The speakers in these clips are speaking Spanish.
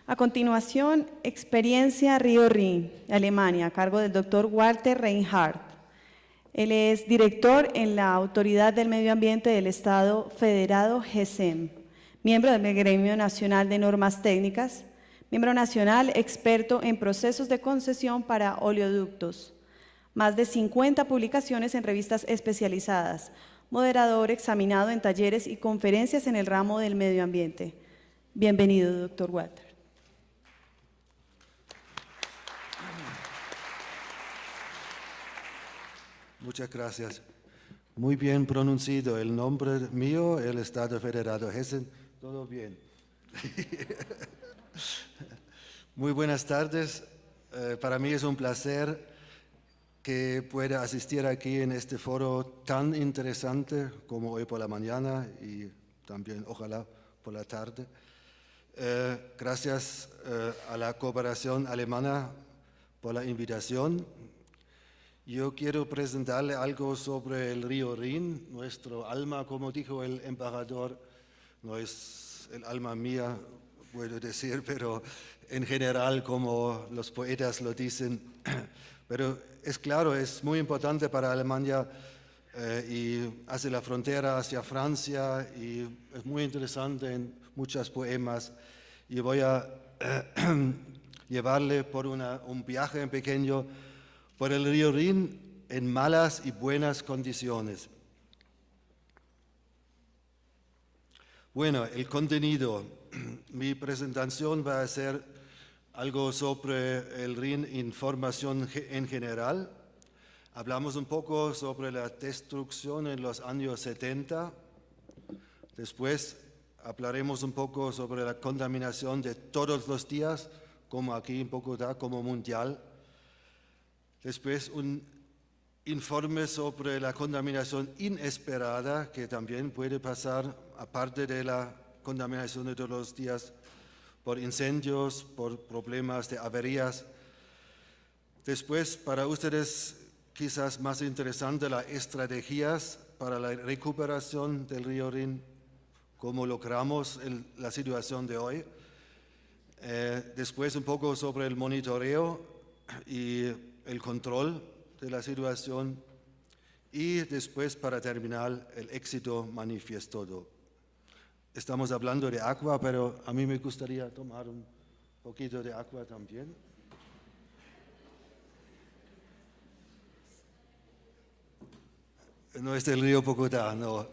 A continuación, Experiencia Río Rin, Alemania, a cargo del Dr. Walter Reinhardt. Él es director en la Autoridad del Medio Ambiente del Estado Federado GESEM, miembro del Gremio Nacional de Normas Técnicas, miembro nacional experto en procesos de concesión para oleoductos, más de 50 publicaciones en revistas especializadas, moderador examinado en talleres y conferencias en el ramo del medio ambiente. Bienvenido, doctor Walter. Muchas gracias. Muy bien pronunciado el nombre mío, el Estado Federado Hessen, todo bien. Muy buenas tardes. Para mí es un placer que pueda asistir aquí en este foro tan interesante como hoy por la mañana y también ojalá por la tarde. Gracias a la cooperación alemana por la invitación. Yo quiero presentarle algo sobre el río Rin, nuestro alma, como dijo el embajador, no es el alma mía, puedo decir, pero en general, como los poetas lo dicen. Pero es claro, es muy importante para Alemania y hace la frontera hacia Francia y es muy interesante en muchos poemas. Y voy a llevarle por un viaje pequeño por el río Rin en malas y buenas condiciones. Bueno, el contenido. Mi presentación va a ser algo sobre el Rin, información en general. Hablamos un poco sobre la destrucción en los años 70. Después hablaremos un poco sobre la contaminación de todos los días, como aquí en Bogotá, como mundial. Después un informe sobre la contaminación inesperada que también puede pasar, aparte de la contaminación de todos los días, por incendios, por problemas de averías. Después, para ustedes quizás más interesante, las estrategias para la recuperación del río Rin, cómo logramos la situación de hoy. Después un poco sobre el monitoreo y el control de la situación y después, para terminar, el éxito manifiesto. Estamos hablando de agua, pero a mí me gustaría tomar un poquito de agua también. No es del río Bogotá, no.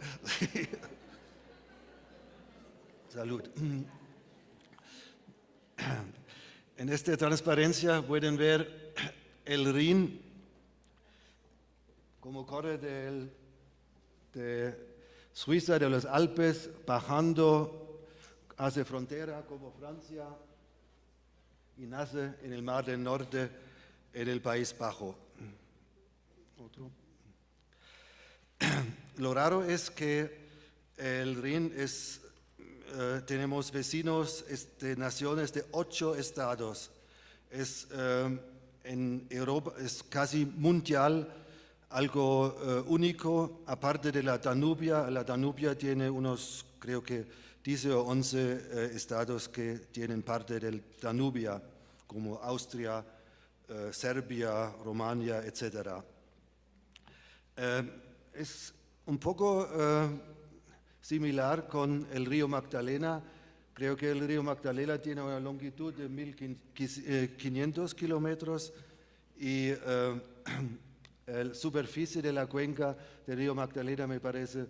Salud. En esta transparencia pueden ver el Rin, como corre de Suiza, de los Alpes, bajando hacia frontera como Francia y nace en el Mar del Norte, en el País Bajo. Otro. Lo raro es que el Rin tenemos vecinos de naciones de 8 estados. En Europa es casi mundial, algo único, aparte de la Danubia. La Danubia tiene unos, creo que 10 o 11 estados que tienen parte del Danubia, como Austria, Serbia, Rumania, etc. Es un poco similar con el río Magdalena. Creo que el río Magdalena tiene una longitud de 1.500 kilómetros y la superficie de la cuenca del río Magdalena me parece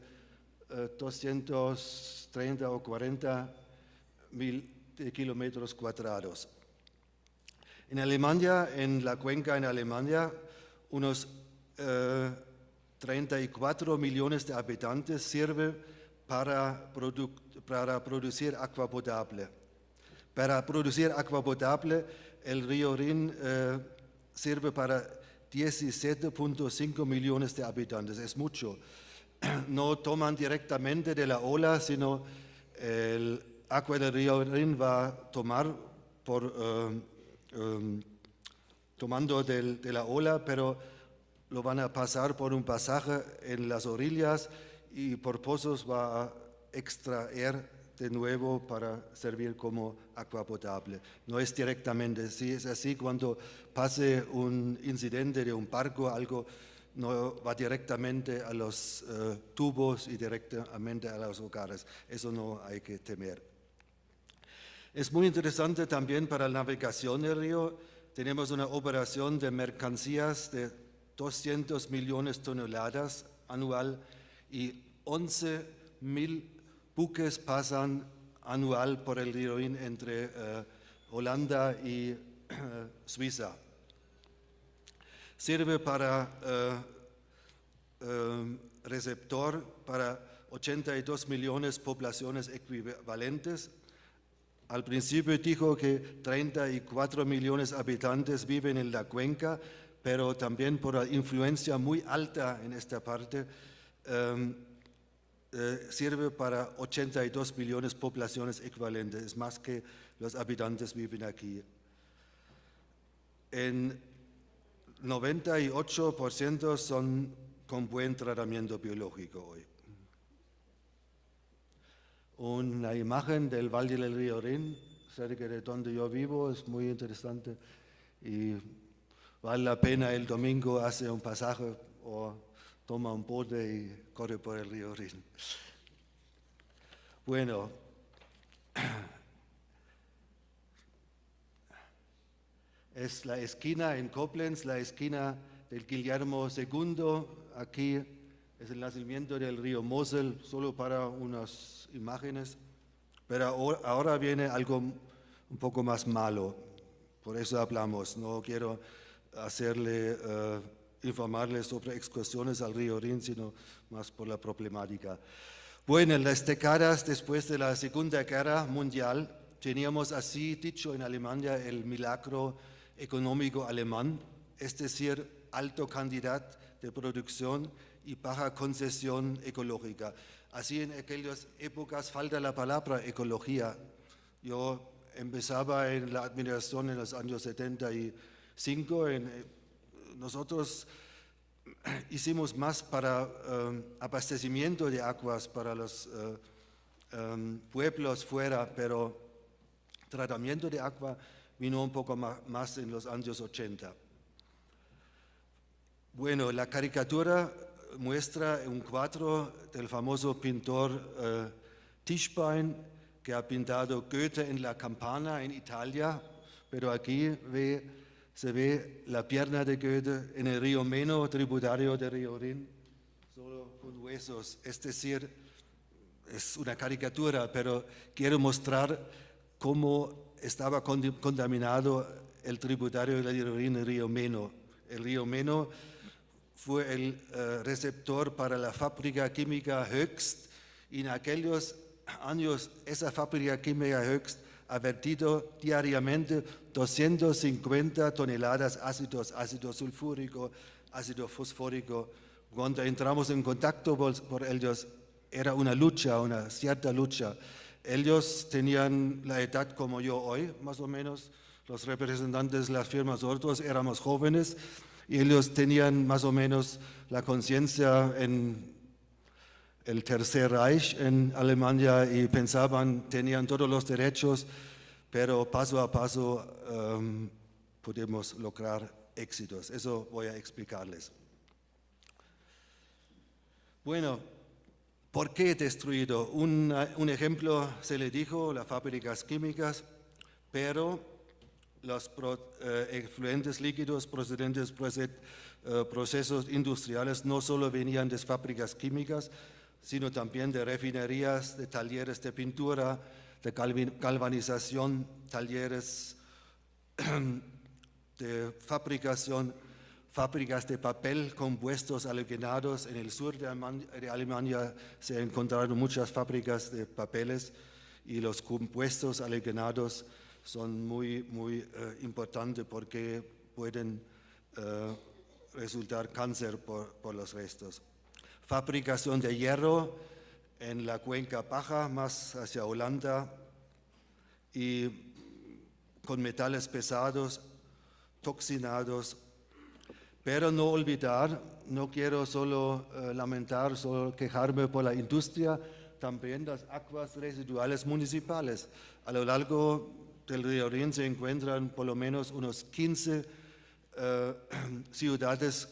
230 o 40 mil kilómetros cuadrados. En Alemania, en la cuenca en Alemania, unos 34 millones de habitantes sirve para producir agua potable. Para producir agua potable, el río Rin sirve para 17.5 millones de habitantes, es mucho. No toman directamente de la ola, sino el agua del río Rin va a tomar tomando de la ola, pero lo van a pasar por un pasaje en las orillas y por pozos va a extraer de nuevo para servir como agua potable. No es directamente, si es así, cuando pase un incidente de un barco, algo no va directamente a los tubos y directamente a los hogares. Eso no hay que temer. Es muy interesante también para la navegación del río. Tenemos una operación de mercancías de 200 millones de toneladas anual y 11.000 buques pasan anual por el río Rin entre Holanda y Suiza. Sirve para receptor para 82 millones de poblaciones equivalentes. Al principio dijo que 34 millones de habitantes viven en la cuenca, pero también por la influencia muy alta en esta parte, sirve para 82 millones de poblaciones equivalentes, es más que los habitantes viven aquí. En 98% son con buen tratamiento biológico hoy. Una imagen del Valle del Río Rin, cerca de donde yo vivo, es muy interesante y vale la pena el domingo hacer un pasaje o toma un bote y corre por el río Rin. Bueno, es la esquina en Koblenz, la esquina del Guillermo II. Aquí es el nacimiento del río Mosel, solo para unas imágenes. Pero ahora viene algo un poco más malo, por eso hablamos. No quiero informarles sobre excursiones al río Rin, sino más por la problemática. Bueno, en las décadas después de la Segunda Guerra Mundial, teníamos así dicho en Alemania el milagro económico alemán, es decir, alto cantidad de producción y baja concesión ecológica. Así en aquellas épocas falta la palabra ecología. Yo empezaba en la administración en los años 75, nosotros hicimos más para abastecimiento de aguas para los pueblos fuera, pero tratamiento de agua vino un poco más en los años 80. Bueno, la caricatura muestra un cuadro del famoso pintor Tischbein, que ha pintado Goethe en la Campana en Italia, pero aquí se ve la pierna de Goethe en el río Meno, tributario del río Rin, solo con huesos. Es decir, es una caricatura, pero quiero mostrar cómo estaba contaminado el tributario del río Rin, el río Meno. El río Meno fue el receptor para la fábrica química Höchst, y en aquellos años esa fábrica química Höchst ha vertido diariamente 250 toneladas ácido sulfúrico, ácido fosfórico. Cuando entramos en contacto por ellos, era una lucha, una cierta lucha. Ellos tenían la edad como yo hoy, más o menos. Los representantes de las firmas nosotros éramos jóvenes y ellos tenían más o menos la conciencia en el Tercer Reich en Alemania y pensaban, tenían todos los derechos, pero paso a paso podemos lograr éxitos. Eso voy a explicarles. Bueno, ¿por qué destruido? Un ejemplo se le dijo, las fábricas químicas, pero los efluentes líquidos procedentes de procesos industriales no solo venían de fábricas químicas, sino también de refinerías, de talleres de pintura, de galvanización, talleres de fabricación, fábricas de papel, compuestos halogenados. En el sur de Alemania se encontraron muchas fábricas de papeles y los compuestos halogenados son muy importantes porque pueden resultar cáncer por los restos. Fabricación de hierro en la cuenca baja, más hacia Holanda, y con metales pesados, toxinados. Pero no olvidar, no quiero solo lamentar, solo quejarme por la industria, también las aguas residuales municipales. A lo largo del río Rin se encuentran por lo menos unos 15 ciudades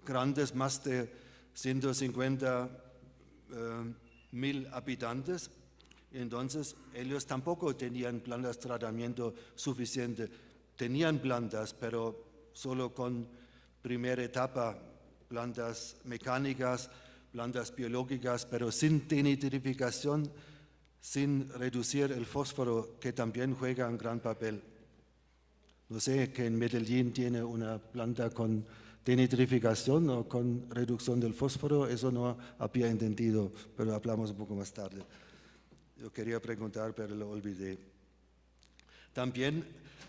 grandes, más de 150.000 habitantes. Entonces, ellos tampoco tenían plantas de tratamiento suficiente. Tenían plantas, pero solo con primera etapa, plantas mecánicas, plantas biológicas, pero sin denitrificación, sin reducir el fósforo, que también juega un gran papel. No sé que en Medellín tiene una planta con denitrificación o con reducción del fósforo, eso no había entendido, pero hablamos un poco más tarde. Yo quería preguntar, pero lo olvidé. También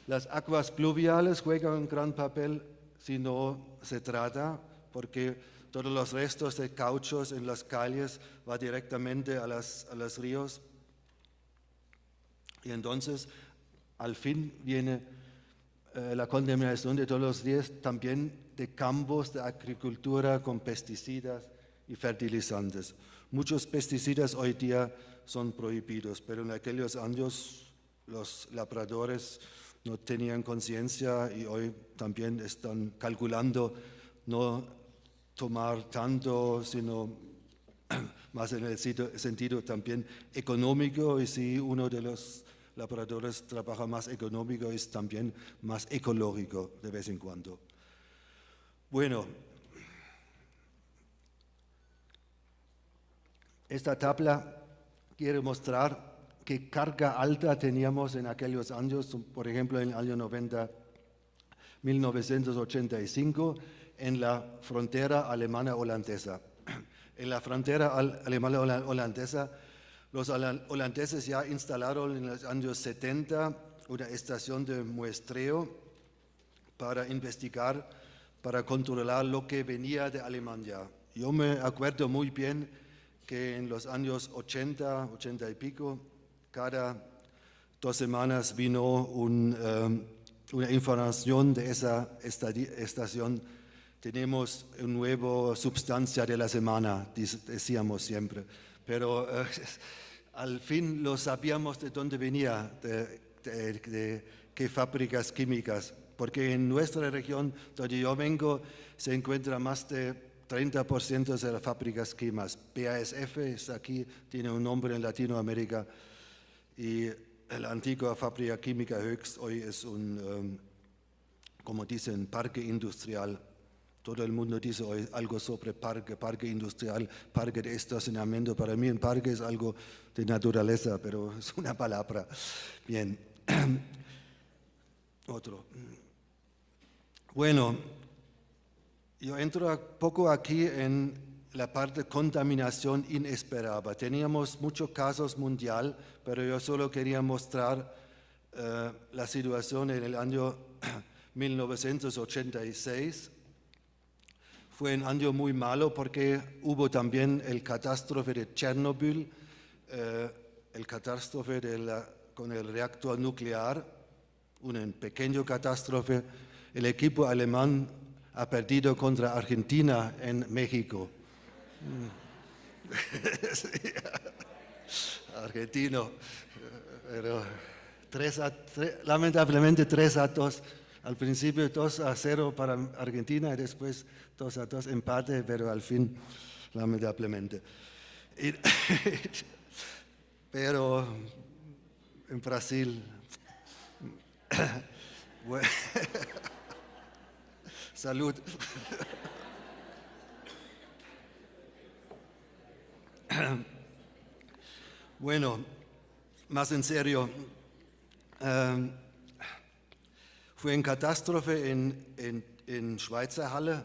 las aguas pluviales juegan un gran papel si no se trata, porque todos los restos de cauchos en las calles van directamente a los ríos. Y entonces, al fin viene la contaminación de todos los días, también de campos de agricultura con pesticidas y fertilizantes. Muchos pesticidas hoy día son prohibidos, pero en aquellos años los labradores no tenían conciencia y hoy también están calculando no tomar tanto, sino más en el sentido también económico, y si uno de los labradores trabaja más económico es también más ecológico de vez en cuando. Bueno, esta tabla quiere mostrar qué carga alta teníamos en aquellos años, por ejemplo en el año 1985, en la frontera alemana-holandesa. En la frontera alemana-holandesa, los holandeses ya instalaron en los años 70 una estación de muestreo para investigar, para controlar lo que venía de Alemania. Yo me acuerdo muy bien que en los años 80 y pico, cada 2 semanas vino una información de esa estación. Tenemos una nueva sustancia de la semana, decíamos siempre, pero al fin lo sabíamos de dónde venía, de qué fábricas químicas, porque en nuestra región, donde yo vengo, se encuentra más de 30% de las fábricas químicas. BASF está aquí, tiene un nombre en Latinoamérica, y la antigua fábrica química Höchst hoy es un, como dicen, parque industrial. Todo el mundo dice hoy algo sobre parque industrial, parque de estacionamiento. Para mí un parque es algo de naturaleza, pero es una palabra. Bien. Otro. Bueno, yo entro un poco aquí en la parte de contaminación inesperada. Teníamos muchos casos mundial, pero yo solo quería mostrar la situación en el año 1986. Fue un año muy malo porque hubo también el catástrofe de Chernobyl, el catástrofe con el reactor nuclear, un pequeño catástrofe. El equipo alemán ha perdido contra Argentina en México. Sí, argentino, pero lamentablemente 3-2. Al principio 2-0 para Argentina y después 2-2 empate, pero al fin, lamentablemente. Pero en Brasil, bueno, salud. Bueno, más en serio, fue una catástrofe en Schweizer Halle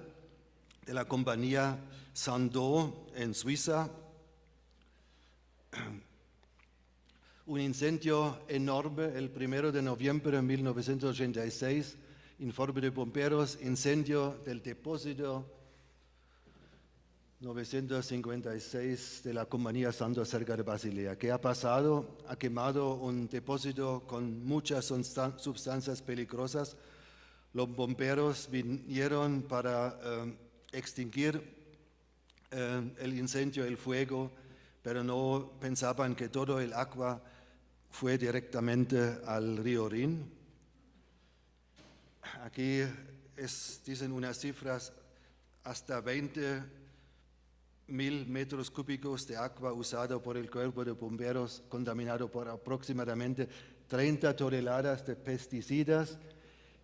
de la compañía Sandoz en Suiza. Un incendio enorme el 1 de noviembre de 1986, informe de bomberos, incendio del depósito 956 de la compañía Sandoz cerca de Basilea. ¿Qué ha pasado? Ha quemado un depósito con muchas sustancias peligrosas. Los bomberos vinieron para extinguir el incendio, el fuego, pero no pensaban que todo el agua fue directamente al río Rin. Aquí dicen unas cifras, hasta 20.000 metros cúbicos de agua usado por el cuerpo de bomberos, contaminado por aproximadamente 30 toneladas de pesticidas,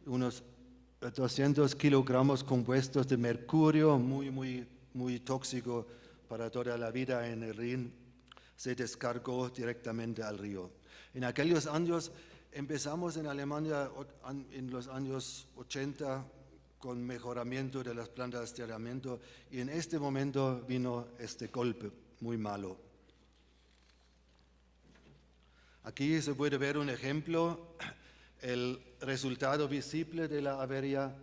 unos 200 kilogramos compuestos de mercurio, muy tóxico para toda la vida en el Rin, se descargó directamente al río. En aquellos años empezamos en Alemania en los años 80 con mejoramiento de las plantas de tratamiento y en este momento vino este golpe muy malo. Aquí se puede ver un ejemplo, el resultado visible de la avería.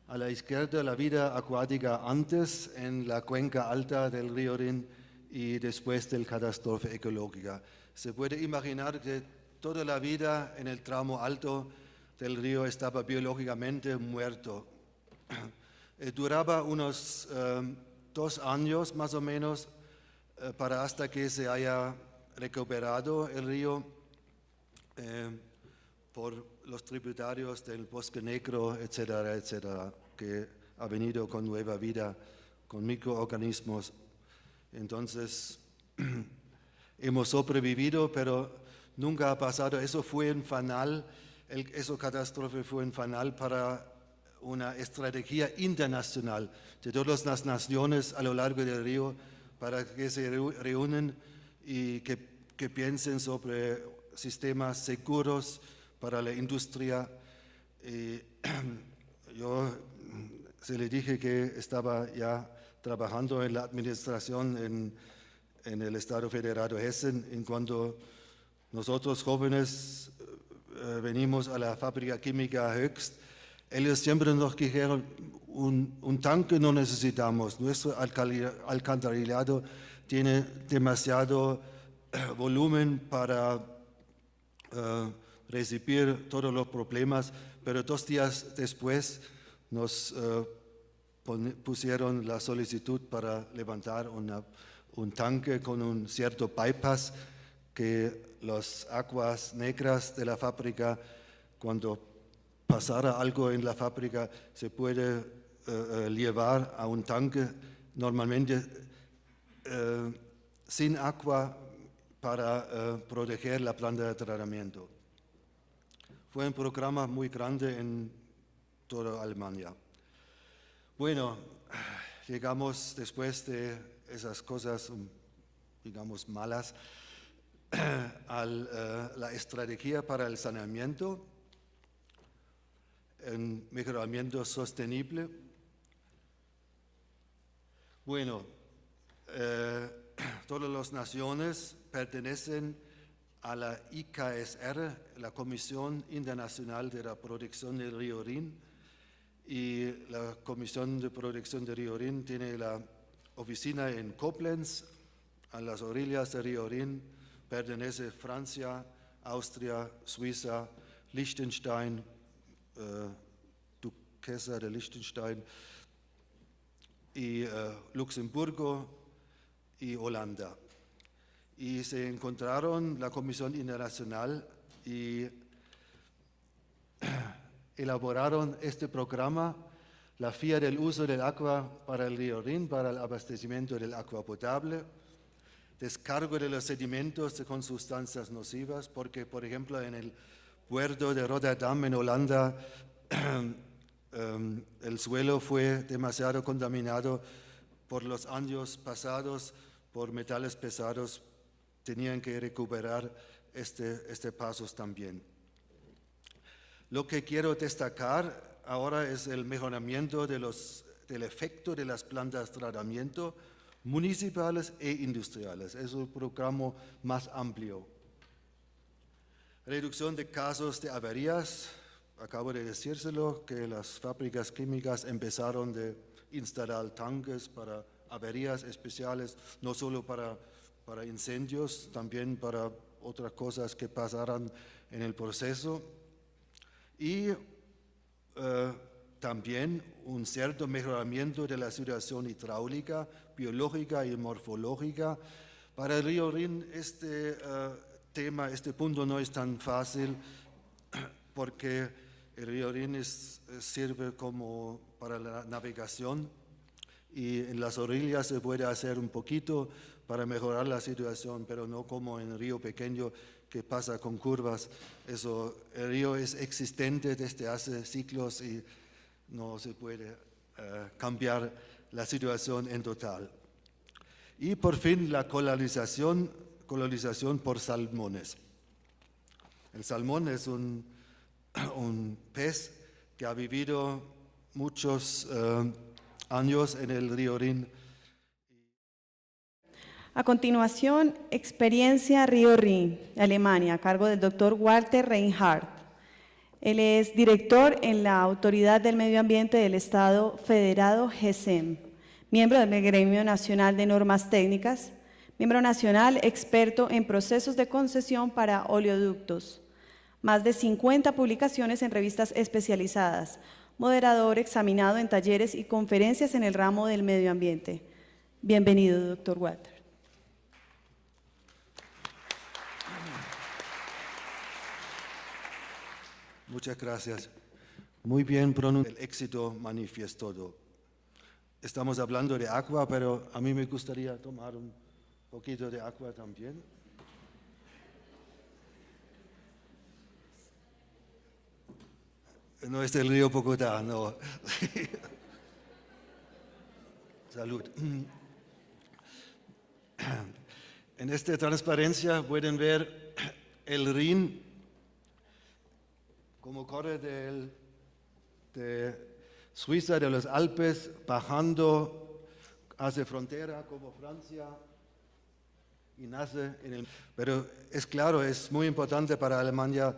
A la izquierda la vida acuática antes en la cuenca alta del río Rin y después de la catástrofe ecológica. Se puede imaginar que toda la vida en el tramo alto del río estaba biológicamente muerto. Duraba unos 2 años más o menos para hasta que se haya recuperado el río por los tributarios del Bosque Negro, etcétera, etcétera, que ha venido con nueva vida, con microorganismos. Entonces, hemos sobrevivido, pero nunca ha pasado. Eso fue un fanal, esa catástrofe fue un fanal para una estrategia internacional de todas las naciones a lo largo del río para que se reúnan y que piensen sobre sistemas seguros para la industria. Yo se le dije que estaba ya trabajando en la administración en el Estado Federado de Hessen, en cuando nosotros jóvenes venimos a la fábrica química Höchst. Ellos siempre nos dijeron, un tanque no necesitamos, nuestro alcantarillado tiene demasiado volumen para recibir todos los problemas, pero 2 días después nos pusieron la solicitud para levantar un tanque con un cierto bypass que las aguas negras de la fábrica, cuando pasara algo en la fábrica, se puede llevar a un tanque normalmente sin agua para proteger la planta de tratamiento. Fue un programa muy grande en toda Alemania. Bueno, llegamos después de esas cosas, digamos, malas, a la estrategia para el saneamiento, un mejoramiento sostenible. Bueno, todas las naciones pertenecen a la IKSR, la Comisión Internacional de la Protección del Río Rin, y la Comisión de Protección del Río Rin tiene la oficina en Koblenz, a las orillas del Río Rin. Pertenece Francia, Austria, Suiza, Liechtenstein, Duquesa de Liechtenstein, y Luxemburgo y Holanda. Y se encontraron la Comisión Internacional y elaboraron este programa, la FIA del uso del agua para el río Rin, para el abastecimiento del agua potable, descargo de los sedimentos con sustancias nocivas, porque, por ejemplo, en el puerto de Rotterdam, en Holanda, el suelo fue demasiado contaminado por los años pasados, por metales pesados. Tenían que recuperar este pasos también. Lo que quiero destacar ahora es el mejoramiento del efecto de las plantas de tratamiento municipales e industriales. Es un programa más amplio. Reducción de casos de averías. Acabo de decírselo que las fábricas químicas empezaron de instalar tanques para averías especiales, no solo para incendios, también para otras cosas que pasaran en el proceso. Y también un cierto mejoramiento de la situación hidráulica, biológica y morfológica Para el río Rin este tema, este punto no es tan fácil porque el río Rin sirve como para la navegación y en las orillas se puede hacer un poquito para mejorar la situación, pero no como en el río pequeño que pasa con curvas. El río es existente desde hace siglos y no se puede cambiar la situación en total. Y por fin la colonización por salmones. El salmón es un pez que ha vivido muchos años en el río Rin. A continuación, Experiencia Río Rin, Alemania, a cargo del Dr. Walter Reinhardt. Él es director en la Autoridad del Medio Ambiente del Estado Federado GESEM, miembro del Gremio Nacional de Normas Técnicas, miembro nacional experto en procesos de concesión para oleoductos, más de 50 publicaciones en revistas especializadas, moderador examinado en talleres y conferencias en el ramo del medio ambiente. Bienvenido, doctor Walter. Muchas gracias. Muy bien pronunciado. El éxito manifiesto. Estamos hablando de agua, pero a mí me gustaría tomar un poquito de agua también. No es del río Bogotá, no. Salud. En esta transparencia pueden ver el Rin como corre de Suiza, de los Alpes, bajando hacia frontera como Francia y nace en el... Pero es claro, es muy importante para Alemania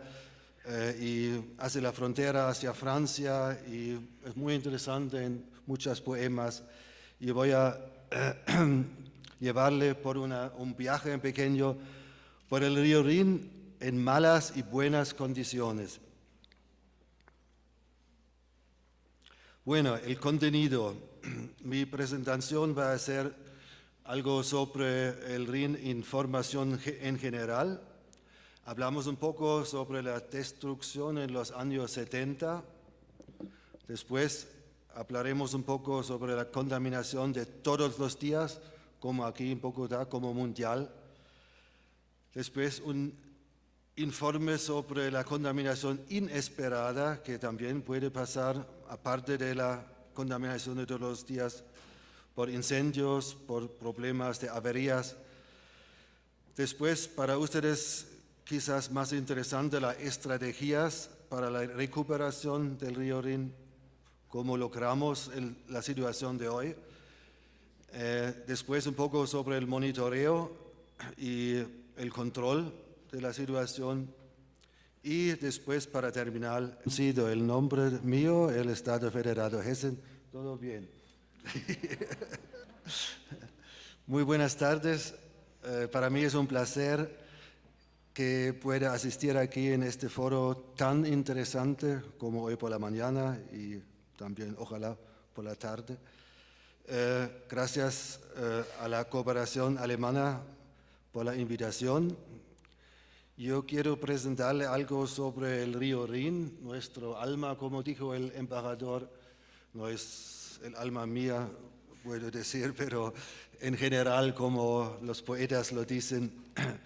y hace la frontera hacia Francia y es muy interesante en muchos poemas. Y voy a llevarle por un viaje pequeño por el río Rin en malas y buenas condiciones. Bueno, el contenido. Mi presentación va a ser algo sobre el Rin, información en general. Hablamos un poco sobre la destrucción en los años 70. Después hablaremos un poco sobre la contaminación de todos los días, como aquí en Bogotá, como mundial. Después un informe sobre la contaminación inesperada, que también puede pasar, aparte de la contaminación de todos los días, por incendios, por problemas de averías. Después, para ustedes, quizás más interesante, las estrategias para la recuperación del río Rin, cómo logramos la situación de hoy. Después, un poco sobre el monitoreo y el control de la situación y después, para terminar, el nombre mío, el Estado Federado Hessen, todo bien. Muy buenas tardes, para mí es un placer que pueda asistir aquí en este foro tan interesante como hoy por la mañana y también ojalá por la tarde. Gracias a la cooperación alemana por la invitación. Yo quiero presentarle algo sobre el río Rin, nuestro alma, como dijo el embajador, no es el alma mía, puedo decir, pero en general, como los poetas lo dicen,